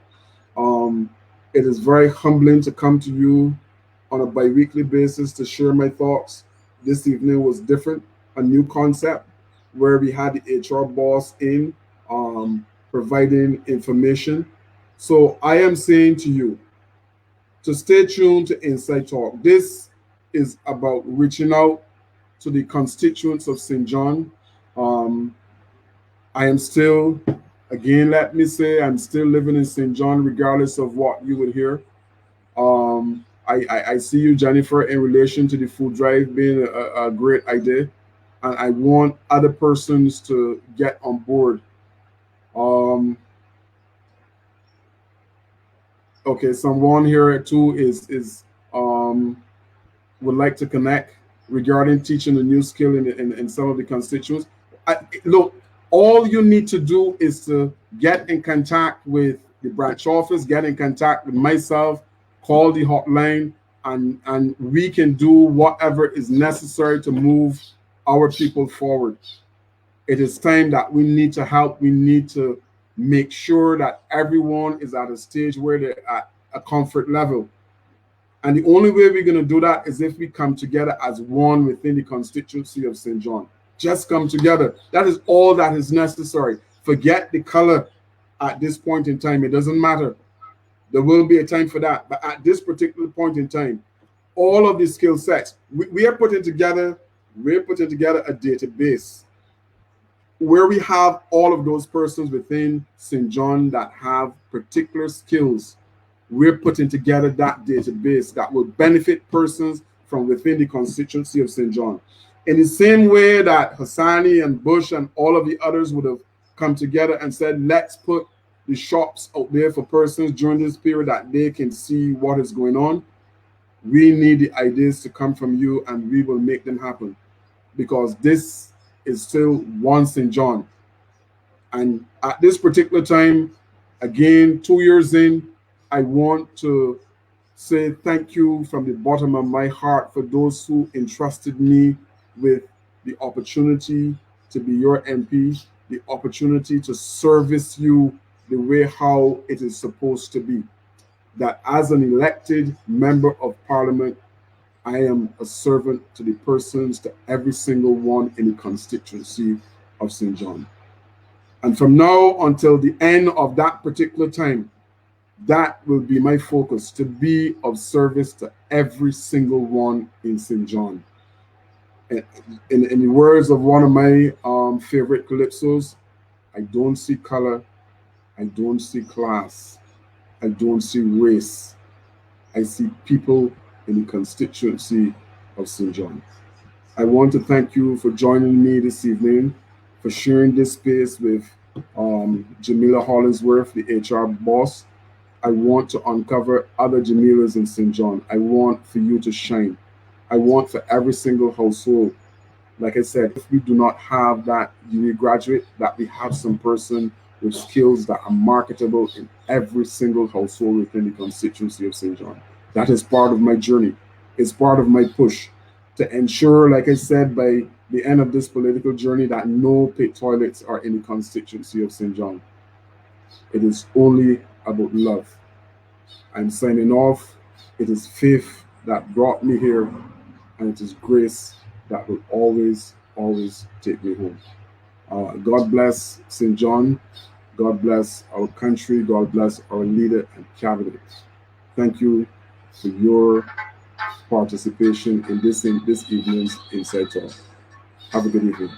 It is very humbling to come to you on a bi-weekly basis to share my thoughts. This evening was different, a new concept where we had the HR boss in providing information. So I am saying to you to stay tuned to Insight Talk. This is about reaching out to the constituents of St. John. I am still, again, let me say, I'm still living in St. John, regardless of what you would hear. I see you, Jennifer, in relation to the food drive being a great idea. And I want other persons to get on board. Okay, someone here too is would like to connect regarding teaching a new skill in some of the constituents. Look, all you need to do is to get in contact with the branch office, get in contact with myself, call the hotline, and we can do whatever is necessary to move our people forward. It is time that we need to help. We need to make sure that everyone is at a stage where they're at a comfort level. And the only way we're going to do that is if we come together as one within the constituency of St. John. Just come together. That is all that is necessary. Forget the color. at this point in time. It doesn't matter. There will be a time for that. But at this particular point in time, all of these skill sets, we're putting together a database where we have all of those persons within St. John that have particular skills. We're putting together that database that will benefit persons from within the constituency of St. John. In the same way that Hassani and Bush and all of the others would have come together and said, let's put the shops out there for persons during this period that they can see what is going on. We need the ideas to come from you, and we will make them happen, because this is still one St. John. And at this particular time, again, 2 years in, I want to say thank you from the bottom of my heart for those who entrusted me with the opportunity to be your MP, the opportunity to service you the way how it is supposed to be. That as an elected member of parliament, I am a servant to the persons, to every single one in the constituency of St. John. And from now until the end of that particular time, that will be my focus, to be of service to every single one in St. John. In the words of one of my favorite calypsos, I don't see color, I don't see class, I don't see race. I see people in the constituency of St. John. I want to thank you for joining me this evening, for sharing this space with Jamila Hollingsworth, the HR boss. I want to uncover other Jamilas in St. John. I want for you to shine. I want for every single household, like I said, if we do not have that uni graduate, that we have some person with skills that are marketable in every single household within the constituency of St. John. That is part of my journey. It's part of my push to ensure, like I said, by the end of this political journey, that no pit toilets are in the constituency of St. John. It is only about love. I'm signing off. It is faith that brought me here, and it is grace that will always, always take me home. God bless St. John. God bless our country. God bless our leader and cabinet. Thank you for your participation in this evening's Inside Talk. Have a good evening.